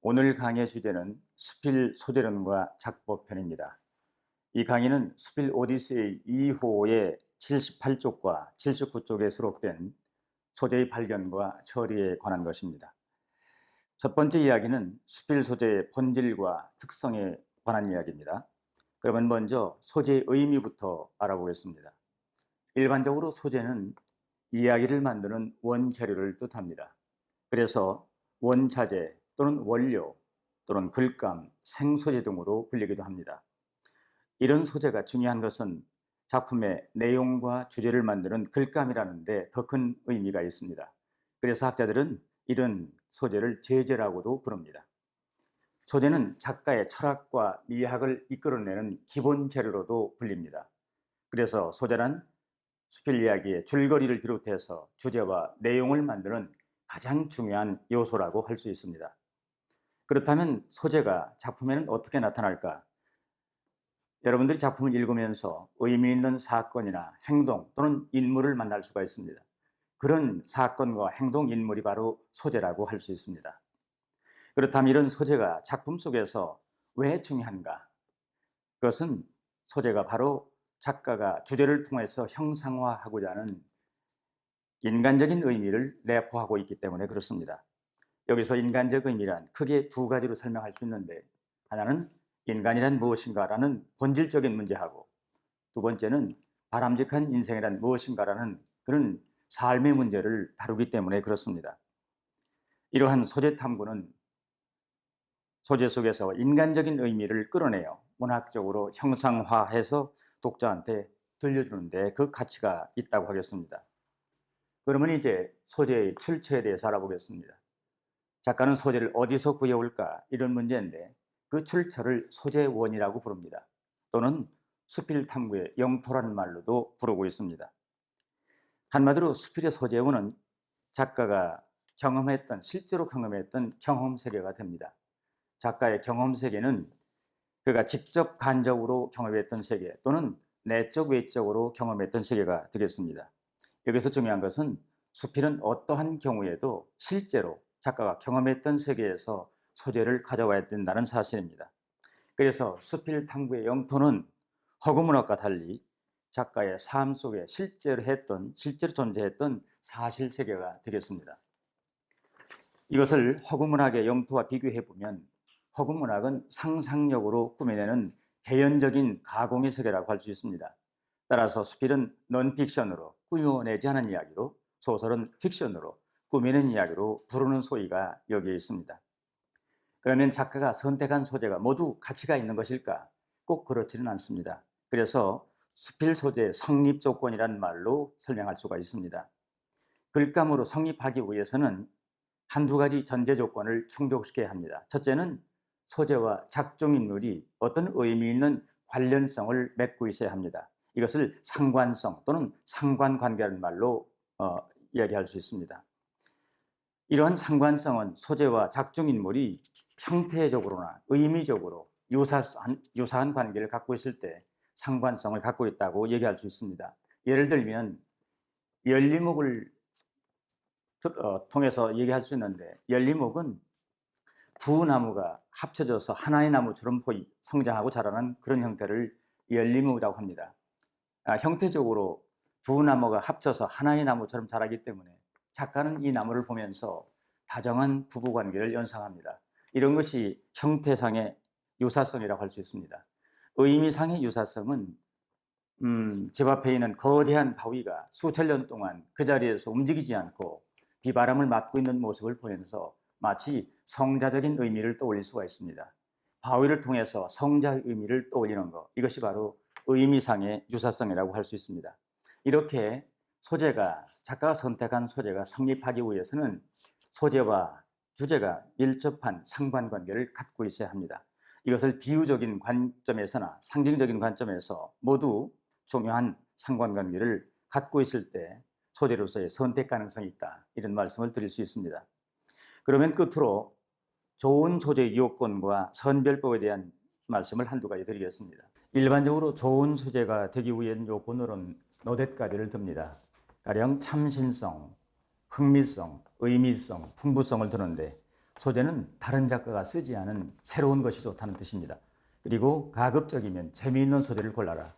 오늘 강의 주제는 수필 소재론과 작법편입니다. 이 강의는 수필 오디세이 2호의 78쪽과 79쪽에 수록된 소재의 발견과 처리에 관한 것입니다. 첫 번째 이야기는 수필 소재의 본질과 특성에 관한 이야기입니다. 그러면 먼저 소재의 의미부터 알아보겠습니다. 일반적으로 소재는 이야기를 만드는 원재료를 뜻합니다. 그래서 원자재 또는 원료 또는 글감, 생소재 등으로 불리기도 합니다. 이런 소재가 중요한 것은 작품의 내용과 주제를 만드는 글감이라는 데 더 큰 의미가 있습니다. 그래서 학자들은 이런 소재를 제재라고도 부릅니다. 소재는 작가의 철학과 미학을 이끌어내는 기본 재료로도 불립니다. 그래서 소재란 수필 이야기의 줄거리를 비롯해서 주제와 내용을 만드는 가장 중요한 요소라고 할 수 있습니다. 그렇다면 소재가 작품에는 어떻게 나타날까? 여러분들이 작품을 읽으면서 의미 있는 사건이나 행동 또는 인물을 만날 수가 있습니다. 그런 사건과 행동, 인물이 바로 소재라고 할 수 있습니다. 그렇다면 이런 소재가 작품 속에서 왜 중요한가? 그것은 소재가 바로 작가가 주제를 통해서 형상화하고자 하는 인간적인 의미를 내포하고 있기 때문에 그렇습니다. 여기서 인간적 의미란 크게 두 가지로 설명할 수 있는데, 하나는 인간이란 무엇인가라는 본질적인 문제하고, 두 번째는 바람직한 인생이란 무엇인가라는 그런 삶의 문제를 다루기 때문에 그렇습니다. 이러한 소재 탐구는 소재 속에서 인간적인 의미를 끌어내어 문학적으로 형상화해서 독자한테 들려주는데 그 가치가 있다고 하겠습니다. 그러면 이제 소재의 출처에 대해서 알아보겠습니다. 작가는 소재를 어디서 구해올까? 이런 문제인데 그 출처를 소재원이라고 부릅니다. 또는 수필 탐구의 영토라는 말로도 부르고 있습니다. 한마디로 수필의 소재원은 작가가 실제로 경험했던 경험 세계가 됩니다. 작가의 경험 세계는 그가 직접 간접으로 경험했던 세계 또는 내적 외적으로 경험했던 세계가 되겠습니다. 여기서 중요한 것은 수필은 어떠한 경우에도 실제로 작가가 경험했던 세계에서 소재를 가져와야 된다는 사실입니다. 그래서 수필 탐구의 영토는 허구문학과 달리 작가의 삶 속에 실제로 존재했던 사실 세계가 되겠습니다. 이것을 허구문학의 영토와 비교해 보면 허구문학은 상상력으로 꾸며내는 개연적인 가공의 세계라고 할 수 있습니다. 따라서 수필은 넌픽션으로 꾸며내지 않은 이야기로, 소설은 픽션으로 꾸며낸 이야기로 부르는 소리가 여기에 있습니다. 그러면 작가가 선택한 소재가 모두 가치가 있는 것일까? 꼭 그렇지는 않습니다. 그래서 수필 소재의 성립 조건이라는 말로 설명할 수가 있습니다. 글감으로 성립하기 위해서는 한두 가지 전제 조건을 충족시켜야 합니다. 첫째는 소재와 작중 인물이 어떤 의미 있는 관련성을 맺고 있어야 합니다. 이것을 상관성 또는 상관관계라는 말로 이야기할 수 있습니다. 이러한 상관성은 소재와 작중 인물이 형태적으로나 의미적으로 유사한 관계를 갖고 있을 때 상관성을 갖고 있다고 얘기할 수 있습니다. 예를 들면 열리목을 통해서 얘기할 수 있는데, 열리목은 두 나무가 합쳐져서 하나의 나무처럼 성장하고 자라는 그런 형태를 열리목이라고 합니다. 형태적으로 두 나무가 합쳐서 하나의 나무처럼 자라기 때문에 작가는 이 나무를 보면서 다정한 부부관계를 연상합니다. 이런 것이 형태상의 유사성이라고 할 수 있습니다. 의미상의 유사성은 집 앞에 있는 거대한 바위가 수천 년 동안 그 자리에서 움직이지 않고 비바람을 맞고 있는 모습을 보면서 마치 성자적인 의미를 떠올릴 수가 있습니다. 바위를 통해서 성자의 의미를 떠올리는 것, 이것이 바로 의미상의 유사성이라고 할 수 있습니다. 이렇게 작가가 선택한 소재가 성립하기 위해서는 소재와 주제가 밀접한 상관관계를 갖고 있어야 합니다. 이것을 비유적인 관점에서나 상징적인 관점에서 모두 중요한 상관관계를 갖고 있을 때 소재로서의 선택 가능성이 있다, 이런 말씀을 드릴 수 있습니다. 그러면 끝으로 좋은 소재의 요건과 선별법에 대한 말씀을 한두 가지 드리겠습니다. 일반적으로 좋은 소재가 되기 위한 요건으로는 노댓 가지를 듭니다. 가령 참신성, 흥미성, 의미성, 풍부성을 드는데, 소재는 다른 작가가 쓰지 않은 새로운 것이 좋다는 뜻입니다. 그리고 가급적이면 재미있는 소재를 골라라.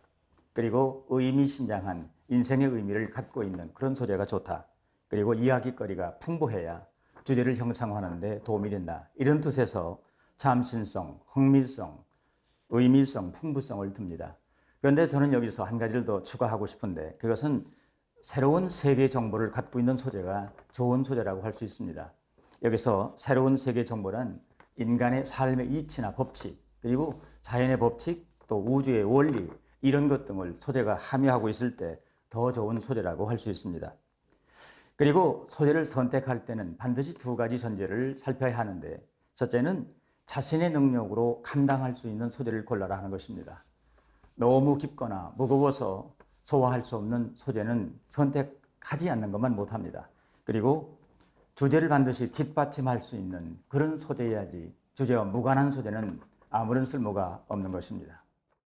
그리고 의미심장한 인생의 의미를 갖고 있는 그런 소재가 좋다. 그리고 이야기거리가 풍부해야 주제를 형성하는 데 도움이 된다. 이런 뜻에서 참신성, 흥미성, 의미성, 풍부성을 듭니다. 그런데 저는 여기서 한 가지를 더 추가하고 싶은데 그것은 새로운 세계 정보를 갖고 있는 소재가 좋은 소재라고 할 수 있습니다. 여기서 새로운 세계 정보란 인간의 삶의 이치나 법칙, 그리고 자연의 법칙, 또 우주의 원리 이런 것 등을 소재가 함유하고 있을 때 더 좋은 소재라고 할 수 있습니다. 그리고 소재를 선택할 때는 반드시 두 가지 전제를 살펴야 하는데 첫째는 자신의 능력으로 감당할 수 있는 소재를 골라라 하는 것입니다. 너무 깊거나 무거워서 소화할 수 없는 소재는 선택하지 않는 것만 못합니다. 그리고 주제를 반드시 뒷받침할 수 있는 그런 소재여야지 주제와 무관한 소재는 아무런 쓸모가 없는 것입니다.